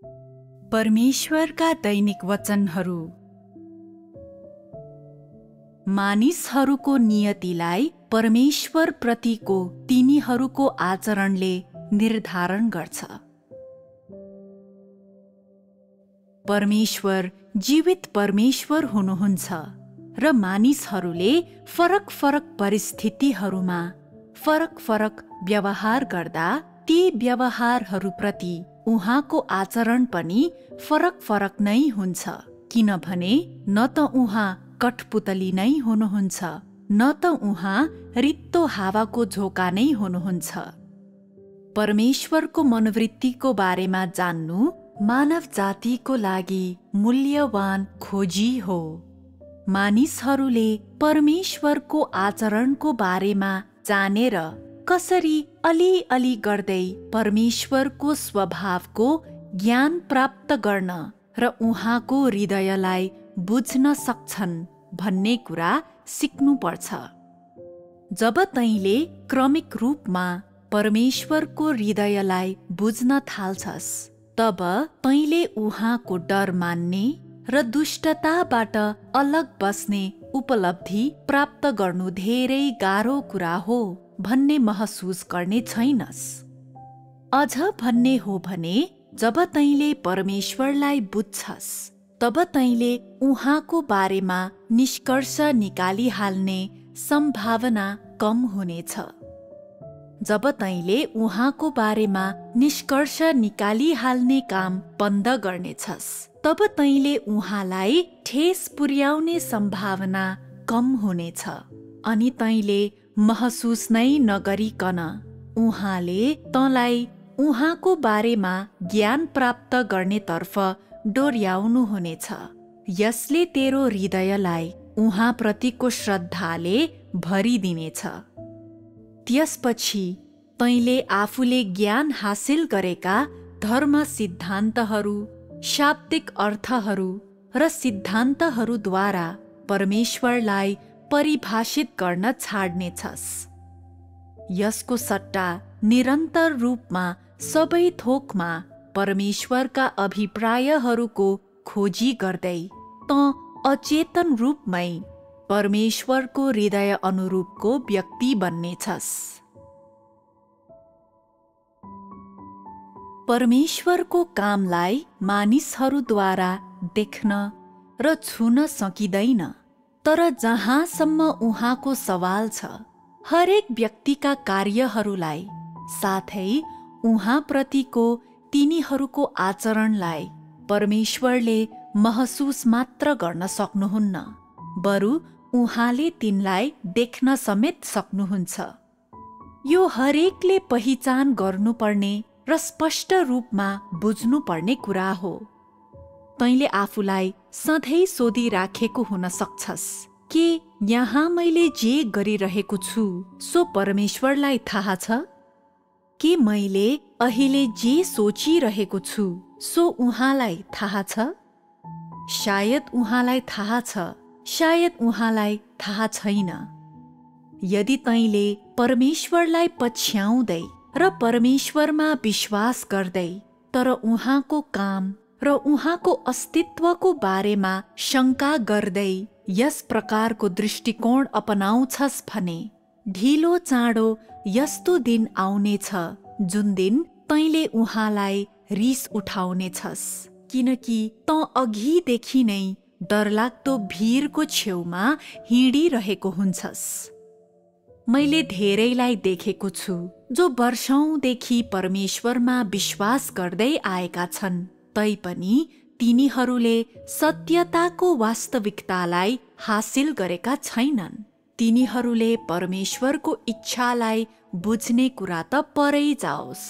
परमेश्वरका दैनिक वचनहरू। मानिसहरूको नियतिलाई परमेश्वर प्रतिको तिनीहरूको आचरणले निर्धारण गर्छ। परमेश्वर जीवित परमेश्वर हुनुहुन्छ र मानिसहरूले फरक फरक परिस्थितिहरूमा फरक फरक व्यवहार गर्दा ती व्यवहारहरूप्रति उहाँको आचरण पनि फरक फरक नै हुन्छ, किनभने न त उहाँ कठपुतली नै हुनुहुन्छ, न त उहाँ रित्तो हावाको झोका नै हुनुहुन्छ। परमेश्वरको मनोवृत्तिको बारेमा जान्नु मानव जातिको लागि मूल्यवान खोजी हो। मानिसहरूले परमेश्वरको आचरणको बारेमा जानेर कसरी अलिअलि गर्दै परमेश्वरको स्वभावको ज्ञान प्राप्त गर्न र उहाँको हृदयलाई बुझ्न सक्छन् भन्ने कुरा सिक्नुपर्छ। जब तैँले क्रमिक रूपमा परमेश्वरको हृदयलाई बुझ्न थाल्छस्, तब तैँले उहाँको डर मान्ने र दुष्टताबाट अलग बस्ने उपलब्धि प्राप्त गर्नु धेरै गाह्रो कुरा हो भन्ने महसुस गर्ने छैनस्। अझ भन्ने हो भने जब तैँले परमेश्वरलाई बुझ्छस्, तब तैँले उहाँको बारेमा निष्कर्ष निकालिहाल्ने सम्भावना कम हुनेछ। जब तैँले उहाँको बारेमा निष्कर्ष निकालिहाल्ने काम बन्द गर्नेछस्, तब तैँले उहाँलाई ठेस पुर्याउने सम्भावना कम हुनेछ। अनि तैँले महसुस नै नगरिकन उहाँले तँलाई उहाँको बारेमा ज्ञान प्राप्त गर्नेतर्फ डोर्याउनु हुनेछ। यसले तेरो हृदयलाई उहाँप्रतिको श्रद्धाले भरिदिनेछ। त्यसपछि तैँले आफूले ज्ञान हासिल गरेका धर्म सिद्धान्तहरू, शाब्दिक अर्थहरू र सिद्धान्तहरूद्वारा परमेश्वरलाई परिभाषित गर्न छाड्नेछस्। यसको सट्टा निरन्तर रूपमा सबै थोकमा परमेश्वरका अभिप्रायहरूको खोजी गर्दै तँ अचेतन रूपमै परमेश्वरको हृदय अनुरूपको व्यक्ति बन्नेछस्। परमेश्वरको कामलाई मानिसहरूद्वारा देख्न र छुन सकिँदैन, तर जहाँसम्म उहाँको सवाल छ, हरेक व्यक्तिका कार्यहरूलाई साथै उहाँप्रतिको तिनीहरूको आचरणलाई परमेश्वरले महसुस मात्र गर्न सक्नुहुन्न, बरु उहाँले तिनलाई देख्न समेत सक्नुहुन्छ। यो हरेकले पहिचान गर्नुपर्ने र स्पष्ट रूपमा बुझ्नुपर्ने कुरा हो। तैँले आफूलाई सधैँ सोधिराखेको हुन सक्छस् कि यहाँ मैले जे गरिरहेको छु सो परमेश्वरलाई थाहा छ? के मैले अहिले जे सोचिरहेको छु सो उहाँलाई थाहा छ? शायद उहाँलाई थाहा छ, शायद उहाँलाई थाहा छैन। यदि तैँले परमेश्वरलाई पछ्याउँदै र परमेश्वरमा विश्वास गर्दै तर उहाँको काम र उहाँको अस्तित्वको बारेमा शङ्का गर्दै यस प्रकारको दृष्टिकोण अपनाउँछस् भने ढिलो चाँडो यस्तो दिन आउनेछ जुन दिन तैँले उहाँलाई रिस उठाउनेछस्, किनकि तँ अघिदेखि नै डरलाग्दो भिरको छेउमा हिँडिरहेको हुन्छस्। मैले धेरैलाई देखेको छु जो वर्षौंदेखि परमेश्वरमा विश्वास गर्दै आएका छन्, तैपनि तिनीहरूले सत्यताको वास्तविकतालाई हासिल गरेका छैनन्। तिनीहरूले परमेश्वरको इच्छालाई बुझ्ने कुरा त परै जाओस्।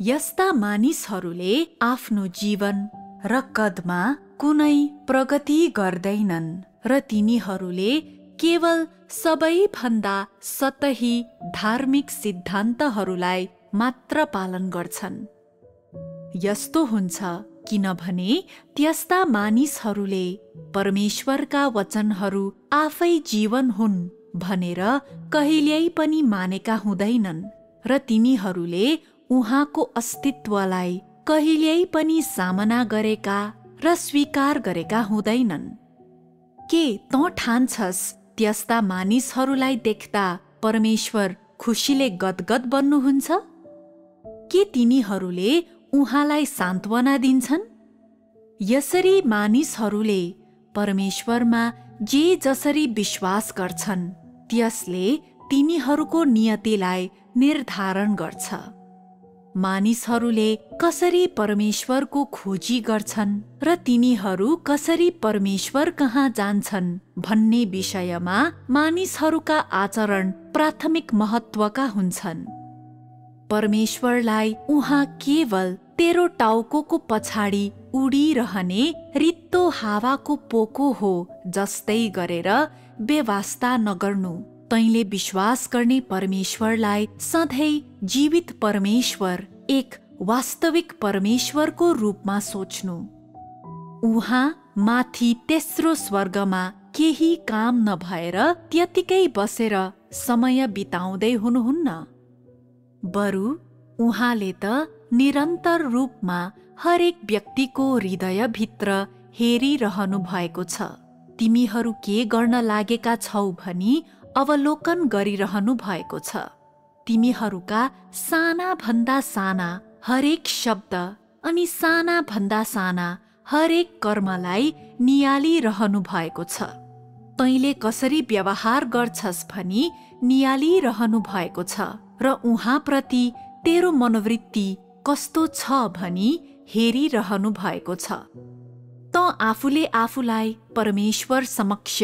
यस्ता मानिसहरूले आफ्नो जीवन र कदमा कुनै प्रगति गर्दैनन् र तिनीहरूले केवल सबैभन्दा सतही धार्मिक सिद्धान्तहरूलाई मात्र पालन गर्छन्। यस्तो हुन्छ किनभने त्यस्ता मानिसहरूले परमेश्वरका वचनहरू आफै जीवन हुन् भनेर कहिल्यै पनि मानेका हुँदैनन् र तिनीहरूले उहाँको अस्तित्वलाई कहिल्यै पनि सामना गरेका र स्वीकार गरेका हुँदैनन्। के तँ ठान्छस् त्यस्ता मानिसहरूलाई देख्दा परमेश्वर खुसीले गदगद बन्नुहुन्छ? के तिनीहरूले उहाँलाई सान्त्वना दिन्छन्? यसरी मानिसहरूले परमेश्वरमा जे जसरी विश्वास गर्छन् त्यसले तिनीहरूको नियतिलाई निर्धारण गर्छ। मानिसहरूले कसरी परमेश्वरको खोजी गर्छन् र तिनीहरू कसरी परमेश्वर कहाँ जान्छन् भन्ने विषयमा मानिसहरूका आचरण प्राथमिक महत्त्वका हुन्छन्। परमेश्वरलाई उहाँ केवल तेरो टाउकोको पछाडि उडिरहने रित्तो हावाको पोको हो जस्तै गरेर बेवास्ता नगर्नु। तैँले विश्वास गर्ने परमेश्वरलाई सधैँ जीवित परमेश्वर, एक वास्तविक परमेश्वरको रूपमा सोच्नु। उहाँ माथि तेस्रो स्वर्गमा केही काम नभएर त्यतिकै बसेर समय बिताउँदै हुनुहुन्न। बरु उहाँले त निरन्तर रूपमा हरेक व्यक्तिको हृदयभित्र हेरिरहनु भएको छ। तिमीहरू के गर्न लागेका छौ भनी अवलोकन गरिरहनु भएको छ। तिमीहरूका साना भन्दा साना हरेक शब्द अनि साना भन्दा साना हरेक कर्मलाई नियालिरहनु भएको छ। तैँले कसरी व्यवहार गर्छस् भनी नियालिरहनु भएको छ र उहाँप्रति तेरो मनोवृत्ति कस्तो छ भनी हेरिरहनु भएको छ। तँ आफूले आफूलाई परमेश्वर समक्ष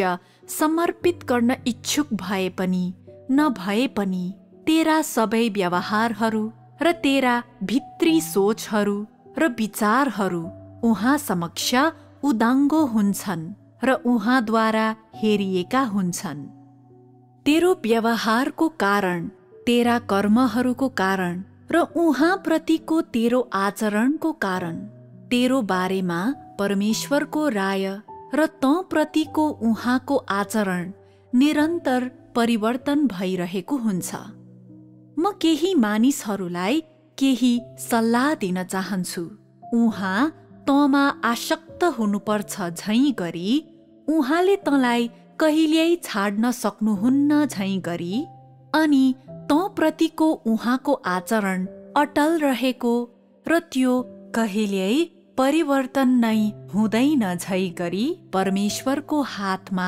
समर्पित गर्न इच्छुक भए पनि नभए पनि तेरा सबै व्यवहारहरू र तेरा भित्री सोचहरू र विचारहरू उहाँ समक्ष उदाङ्गो हुन्छन् र उहाँद्वारा हेरिएका हुन्छन्। तेरो व्यवहारको कारण, तेरा कर्महरूको कारण र उहाँप्रतिको तेरो आचरणको कारण तेरो बारेमा परमेश्वरको राय र तँ प्रतिको उहाँको आचरण निरन्तर परिवर्तन भइरहेको हुन्छ। म केही मानिसहरूलाई केही सल्लाह दिन चाहन्छु। उहाँ तँमा आसक्त हुनुपर्छ झैँ गरी उहाँले तँलाई कहिल्यै छाड्न सक्नुहुन्न झैँ गरी अनि तँ प्रतिको उहाँको आचरण अटल रहेको र त्यो कहिल्यै परिवर्तन नै हुँदैन झै गरी परमेश्वरको हातमा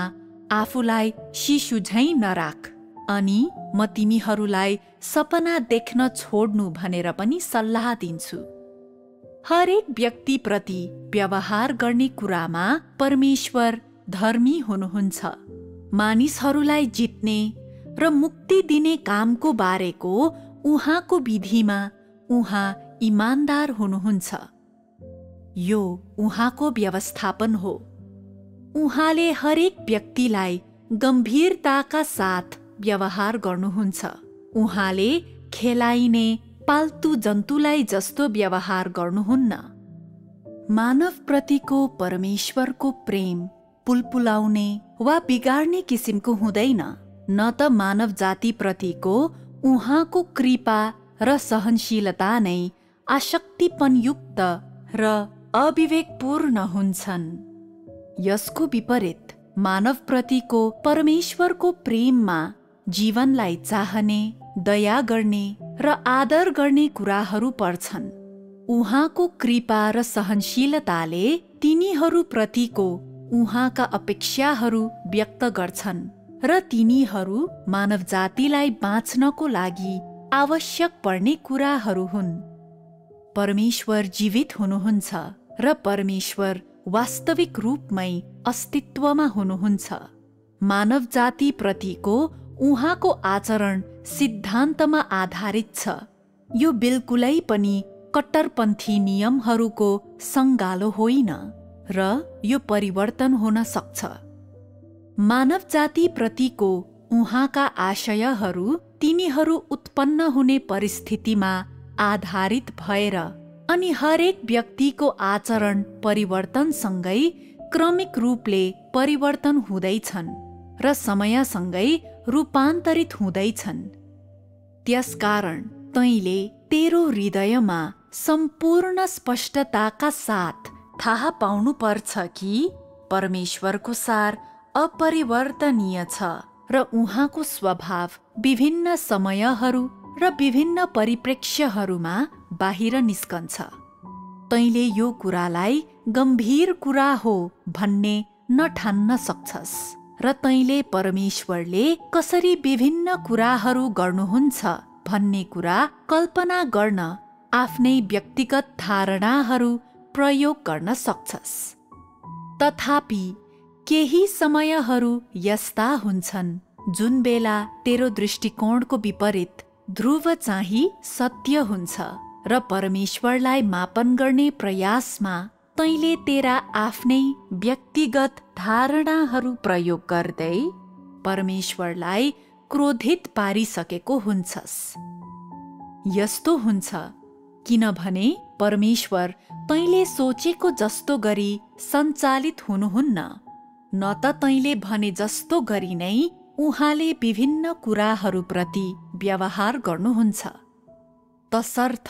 आफूलाई शिशु झैँ नराख। अनि म तिमीहरूलाई सपना देख्न छोड्नु भनेर पनि सल्लाह दिन्छु। हरेक व्यक्तिप्रति व्यवहार गर्ने कुरामा परमेश्वर धर्मी हुनुहुन्छ। मानिसहरूलाई जित्ने र मुक्ति दिने कामको बारेको उहाँको विधिमा उहाँ इमान्दार हुनुहुन्छ। यो उहाँको व्यवस्थापन हो। उहाँले हरेक व्यक्तिलाई गम्भीरताका साथ व्यवहार गर्नुहुन्छ। उहाँले खेलाइने पाल्तु जन्तुलाई जस्तो व्यवहार गर्नुहुन्न। मानवप्रतिको परमेश्वरको प्रेम पुलपुलाउने वा बिगार्ने किसिमको हुँदैन। न त मानव जातिप्रतिको उहाँको कृपा र सहनशीलता नै आसक्तिपनयुक्त र अविवेकपूर्ण हुन्छन्। यसको विपरीत मानवप्रतिको परमेश्वरको प्रेममा जीवनलाई चाहने, दया गर्ने र आदर गर्ने कुराहरू पर्छन्। उहाँको कृपा र सहनशीलताले तिनीहरूप्रतिको उहाँका अपेक्षाहरू व्यक्त गर्छन् र तिनीहरू मानव जातिलाई बाँच्नको लागि आवश्यक पर्ने कुराहरू हुन्। परमेश्वर जीवित हुनुहुन्छ र परमेश्वर वास्तविक रूपमै अस्तित्वमा हुनुहुन्छ। मानव जाति प्रतिको उहाँको आचरण सिद्धान्तमा आधारित छ। यो बिल्कुलै पनि कट्टरपन्थी नियमहरूको सङ्गालो होइन र यो परिवर्तन हुन सक्छ। मानव जाति प्रतिको उहाँका आशयहरू तिनीहरू उत्पन्न हुने परिस्थितिमा आधारित भएर अनि हरेक व्यक्तिको आचरण परिवर्तनसँगै क्रमिक रूपले परिवर्तन हुँदैछन् र समयसँगै रूपान्तरित हुँदैछन्। त्यसकारण तैँले तेरो हृदयमा सम्पूर्ण स्पष्टताका साथ थाहा पाउनुपर्छ कि परमेश्वरको सार अपरिवर्तनीय छ र उहाँको स्वभाव विभिन्न समयहरू र विभिन्न परिप्रेक्ष्यहरूमा बाहिर निस्कन्छ। तैँले यो कुरालाई गम्भीर कुरा हो भन्ने नठान्न सक्छस् र तैँले परमेश्वरले कसरी विभिन्न कुराहरू गर्नुहुन्छ भन्ने कुरा कल्पना गर्न आफ्नै व्यक्तिगत धारणाहरू प्रयोग गर्न सक्छस्। तथापि केही समयहरू यस्ता हुन्छन् जुन बेला तेरो दृष्टिकोणको विपरीत ध्रुव चाहिँ सत्य हुन्छ र परमेश्वरलाई मापन गर्ने प्रयासमा तैँले तेरा आफ्नै व्यक्तिगत धारणाहरू प्रयोग गर्दै परमेश्वरलाई क्रोधित पारिसकेको हुन्छस्। यस्तो हुन्छ किनभने परमेश्वर तैँले सोचेको जस्तो गरी सञ्चालित हुनुहुन्न, न त तैँले भने जस्तो गरी नै उहाँले विभिन्न कुराहरूप्रति व्यवहार गर्नुहुन्छ। तसर्थ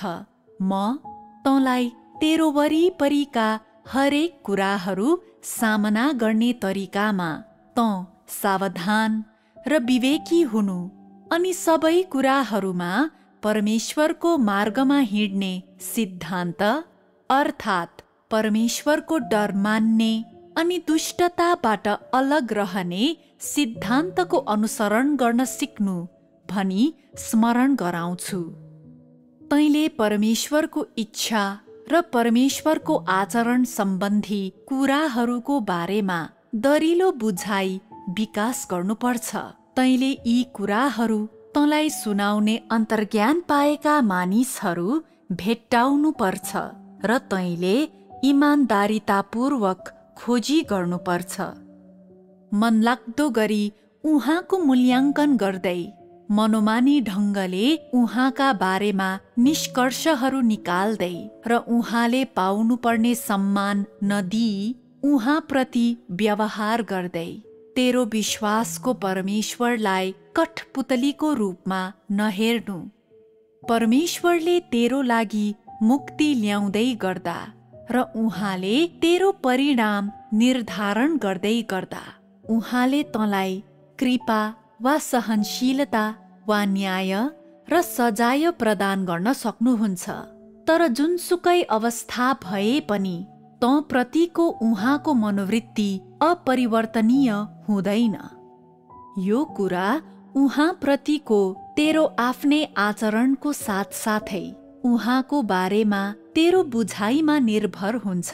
म तँलाई तेरो वरिपरिका हरेक कुराहरू सामना गर्ने तरिकामा तँ सावधान र विवेकी हुनु अनि सबै कुराहरूमा परमेश्वरको मार्गमा हिँड्ने सिद्धान्त अर्थात् परमेश्वरको डर मान्ने अनि दुष्टताबाट अलग रहने सिद्धान्तको अनुसरण गर्न सिक्नु भनी स्मरण गराउँछु। तैँले परमेश्वरको इच्छा र परमेश्वरको आचरण सम्बन्धी कुराहरूको बारेमा दरिलो बुझाइ विकास गर्नुपर्छ। तैँले यी कुराहरू तँलाई सुनाउने अन्तर्ज्ञान पाएका मानिसहरू भेट्टाउनुपर्छ र तैँले इमान्दारितापूर्वक खोजी गर्नुपर्छ। मनलाग्दो गरी उहाँको मूल्याङ्कन गर्दै मनोमानी ढङ्गले उहाँका बारेमा निष्कर्षहरू निकाल्दै र उहाँले पाउनुपर्ने सम्मान नदिई उहाँप्रति व्यवहार गर्दै तेरो विश्वासको परमेश्वरलाई कठपुतलीको रूपमा नहेर्नु। परमेश्वरले तेरो लागि मुक्ति ल्याउँदै गर्दा र उहाँले तेरो परिणाम निर्धारण गर्दै गर्दा उहाँले तँलाई कृपा वा सहनशीलता वा न्याय र सजाय प्रदान गर्न सक्नुहुन्छ। तर जुनसुकै अवस्था भए पनि तँ प्रतिको उहाँको मनोवृत्ति अपरिवर्तनीय हुँदैन। यो कुरा उहाँ प्रतिको तेरो आफ्नै आचरणको साथसाथै उहाँको बारेमा तेरो बुझाइमा निर्भर हुन्छ।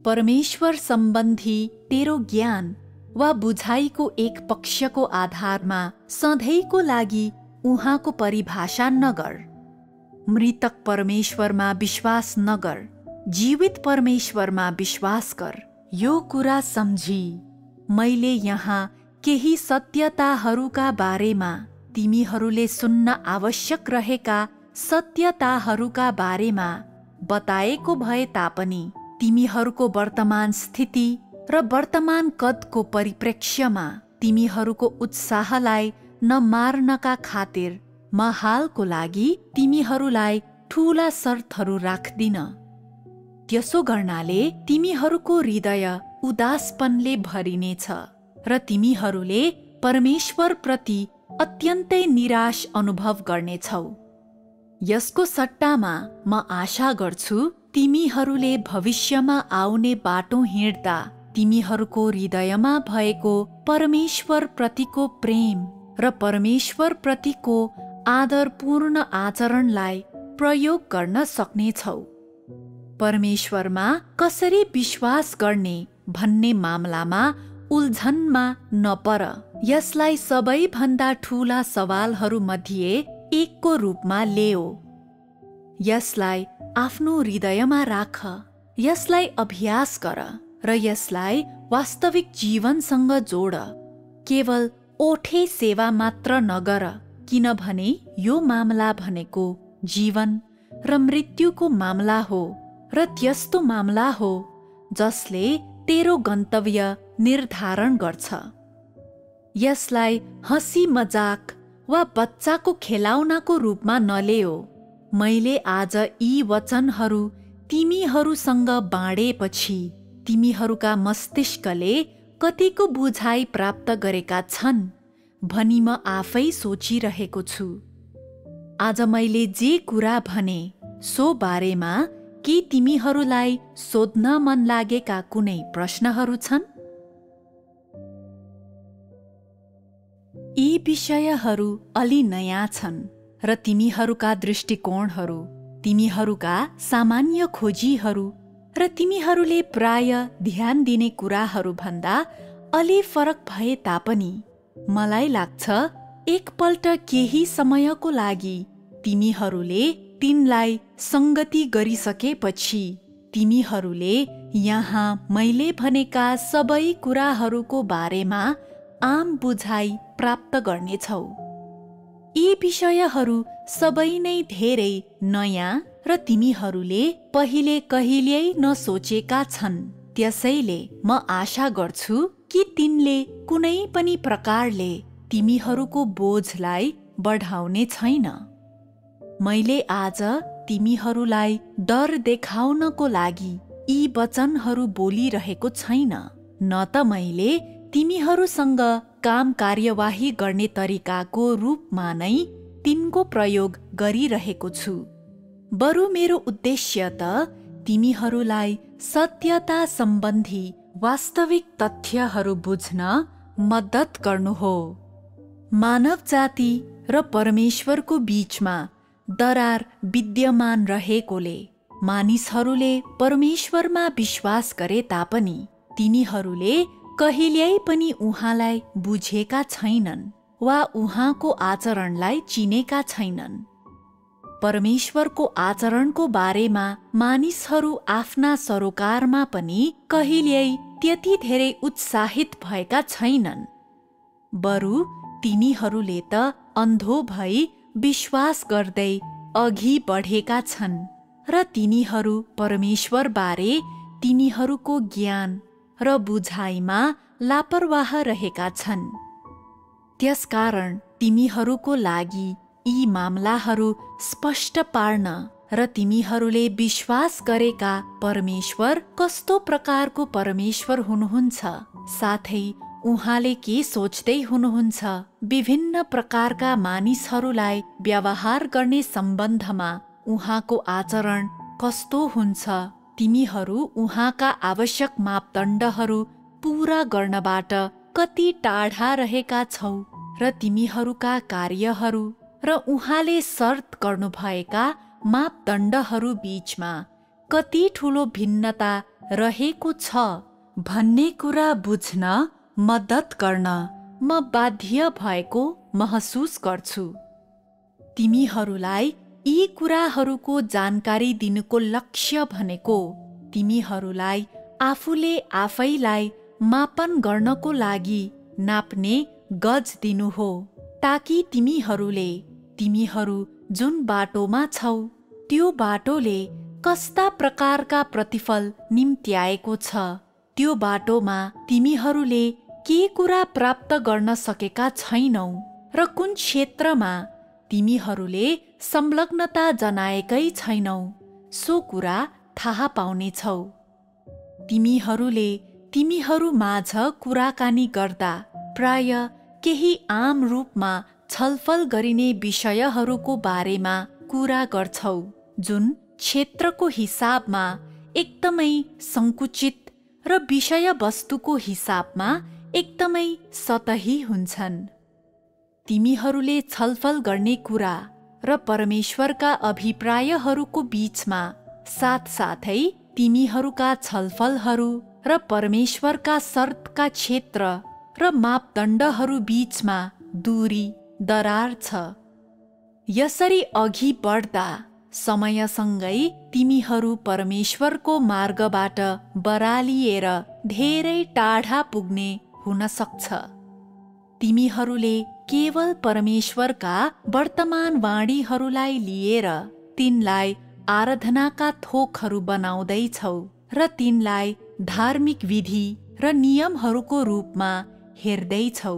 परमेश्वर सम्बन्धी तेरो ज्ञान वा बुझाइको एक पक्षको आधारमा सधैँको लागि उहाँको परिभाषा नगर। मृतक परमेश्वरमा विश्वास नगर, जीवित परमेश्वरमा विश्वास कर। यो कुरा सम्झी मैले यहाँ केही सत्यताहरूका बारेमा तिमीहरूले सुन्न आवश्यक रहेका सत्यताहरूका बारेमा बताएको भए तापनि तिमीहरूको वर्तमान स्थिति र वर्तमान कदको परिप्रेक्ष्यमा तिमीहरूको उत्साहलाई नमार्नका खातिर म हालको लागि तिमीहरूलाई ठूला शर्तहरू राख्दिन। त्यसो गर्नाले तिमीहरूको हृदय उदासपनले भरिनेछ र तिमीहरूले परमेश्वरप्रति अत्यन्तै निराश अनुभव गर्नेछौ। यसको सट्टामा म आशा गर्छु तिमीहरूले भविष्यमा आउने बाटो हिँड्दा तिमीहरूको हृदयमा भएको परमेश्वर प्रतिको प्रेम र परमेश्वर प्रतिको आदरपूर्ण आचरणलाई प्रयोग गर्न सक्नेछौ। परमेश्वरमा कसरी विश्वास गर्ने भन्ने मामलामा उल्झनमा नपर। यसलाई सबैभन्दा ठूला सवालहरूमध्ये एकको रूपमा लेऊ। यसलाई आफ्नो हृदयमा राख, यसलाई अभ्यास गर र यसलाई वास्तविक जीवनसँग जोड। केवल ओठे सेवा मात्र नगर, किनभने यो मामला भनेको जीवन र मृत्युको मामला हो र त्यस्तो मामला हो जसले तेरो गन्तव्य निर्धारण गर्छ। यसलाई हँसी मजाक वा बच्चाको खेलाउनाको रूपमा नलेऊ। मैले आज यी वचनहरू तिमीहरूसँग बाँडेपछि तिमीहरूका मस्तिष्कले कतिको बुझाइ प्राप्त गरेका छन् भनी म आफै सोचिरहेको छु। आज मैले जे कुरा भने सो बारेमा के तिमीहरूलाई सोध्न मन लागेका कुनै प्रश्नहरू छन्? यी विषयहरू अलि नयाँ छन् र तिमीहरूका दृष्टिकोणहरू, तिमीहरूका सामान्य खोजीहरू र तिमीहरूले प्राय ध्यान दिने कुराहरू भन्दा अलि फरक भए तापनि मलाई लाग्छ एकपल्ट केही समयको लागि तिमीहरूले तिनलाई संगति गरिसकेपछि तिमीहरूले यहाँ मैले भनेका सबै कुराहरूको बारेमा आम बुझाइ प्राप्त गर्नेछौ। यी विषयहरू सबै नै धेरै नयाँ र तिमीहरूले पहिले कहिल्यै नसोचेका छन्। त्यसैले म आशा गर्छु कि तिनले कुनै पनि प्रकारले तिमीहरूको बोझलाई बढाउने छैन। मैले आज तिमीहरूलाई डर देखाउनको लागि यी वचनहरू बोलिरहेको छैन, न त मैले तिमीहरूसँग काम कार्यवाही गर्ने तरिकाको रूपमा नै तिनको प्रयोग गरिरहेको छु। बरु मेरो उद्देश्य त तिमीहरूलाई सत्यता सम्बन्धी वास्तविक तथ्यहरू बुझ्न मद्दत गर्नु हो। मानव जाति र परमेश्वरको बीचमा दरार विद्यमान रहेकोले मानिसहरूले परमेश्वरमा विश्वास गरे तापनि तिनीहरूले कहिल्यै पनि उहाँलाई बुझेका छैनन् वा उहाँको आचरणलाई चिनेका छैनन्। परमेश्वरको आचरणको बारेमा मानिसहरू आफ्ना सरोकारमा पनि कहिल्यै त्यति धेरै उत्साहित भएका छैनन्। बरु तिनीहरूले त अन्धो भई विश्वास गर्दै अघि बढेका छन् र तिनीहरू परमेश्वरबारे तिनीहरूको ज्ञान र बुझाइमा लापरवाह रहेका छन्। त्यसकारण तिमीहरूको लागि यी मामलाहरू स्पष्ट पार्न र तिमीहरूले विश्वास गरेका परमेश्वर कस्तो प्रकारको परमेश्वर हुनुहुन्छ, साथै उहाँले के सोच्दै हुनुहुन्छ, विभिन्न प्रकारका मानिसहरूलाई व्यवहार गर्ने सम्बन्धमा उहाँको आचरण कस्तो हुन्छ, तिमीहरू उहाँका आवश्यक मापदण्डहरू पूरा गर्नबाट कति टाढा रहेका छौ र तिमीहरूका कार्यहरू र उहाँले शर्त गर्नुभएका मापदण्डहरू बीचमा कति ठूलो भिन्नता रहेको छ भन्ने कुरा बुझ्न मद्दत गर्न म बाध्य भएको महसुस गर्छु। तिमीहरूलाई यी कुराहरूको जानकारी दिनुको लक्ष्य भनेको तिमीहरूलाई आफूले आफैलाई मापन गर्नको लागि नाप्ने गज दिनु हो, ताकि तिमीहरू जुन बाटोमा छौ त्यो बाटोले कस्ता प्रकारका प्रतिफल निम्त्याएको छ, त्यो बाटोमा तिमीहरूले के कुरा प्राप्त गर्न सकेका छैनौ र कुन क्षेत्रमा तिमीहरूले संलग्नता जनाएकै छैनौ, सो कुरा थाहा पाउनेछौ। तिमीहरूले तिमीहरू माझ कुराकानी गर्दा प्राय केही आम रूपमा छलफल गरिने विषयहरूको बारेमा कुरा गर्छौ, जुन क्षेत्रको हिसाबमा एकदमै संकुचित र विषयवस्तुको हिसाबमा एकदमै सतही हुन्छन्। तिमीहरूले छलफल गर्ने कुरा र परमेश्वरका अभिप्रायहरूको बीचमा साथसाथै तिमीहरूका छलफलहरू र परमेश्वरका शर्तका क्षेत्र र मापदण्डहरू बीचमा दूरी दरार छ। यसरी अघि बढ्दा समयसँगै तिमीहरू परमेश्वरको मार्गबाट बरालिएर धेरै टाढा पुग्ने हुन सक्छ। तिमीहरूले केवल परमेश्वरका वर्तमान वाणीहरूलाई लिएर तिनलाई आराधनाका थोकहरू बनाउँदैछौ र तिनलाई धार्मिक विधि र नियमहरूको रूपमा हेर्दैछौ।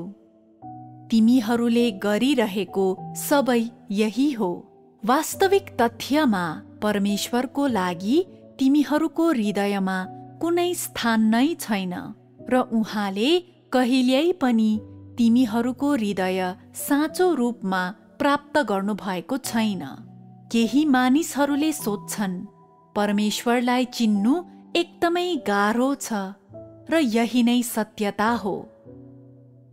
तिमीहरूले गरिरहेको सबै यही हो। वास्तविक तथ्यमा परमेश्वरको लागि तिमीहरूको हृदयमा कुनै स्थान नै छैन र उहाँले कहिल्यै पनि तिमीहरूको हृदय साँचो रूपमा प्राप्त गर्नुभएको छैन। केही मानिसहरूले सोध्छन् परमेश्वरलाई चिन्नु एकदमै गाह्रो छ र यही नै सत्यता हो।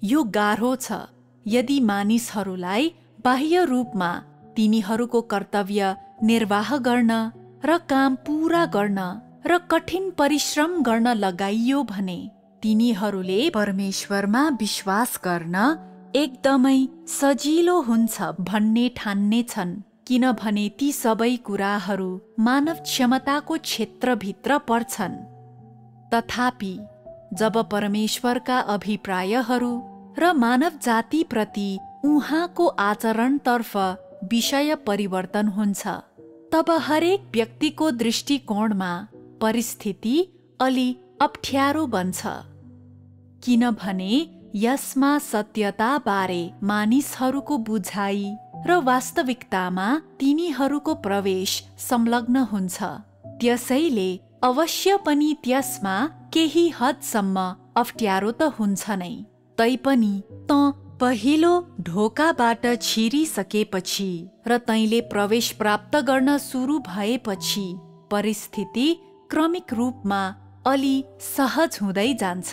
यो गाह्रो छ यदि मानिसहरूलाई बाह्य रूपमा तिनीहरूको कर्तव्य निर्वाह गर्न र काम पूरा गर्न र कठिन परिश्रम गर्न लगाइयो भने तिनीहरूले परमेश्वरमा विश्वास गर्न एकदमै सजिलो हुन्छ भन्ने ठान्ने छन्, किनभने ती सबै कुराहरू मानव क्षमताको क्षेत्रभित्र पर्छन्। तथापि जब परमेश्वरका अभिप्रायहरू र मानव जातिप्रति उहाँको आचरणतर्फ विषय परिवर्तन हुन्छ, तब हरेक व्यक्तिको दृष्टिकोणमा परिस्थिति अलि अप्ठ्यारो बन्छ, किनभने यसमा सत्यताबारे मानिसहरूको बुझाइ र वास्तविकतामा तिनीहरूको प्रवेश संलग्न हुन्छ। त्यसैले अवश्य पनि त्यसमा केही हदसम्म अप्ठ्यारो त हुन्छ नै, तैपनि त पहिलो ढोकाबाट छिरिसकेपछि र तैँले प्रवेश प्राप्त गर्न सुरु भएपछि परिस्थिति क्रमिक रूपमा अलि सहज हुँदै जान्छ।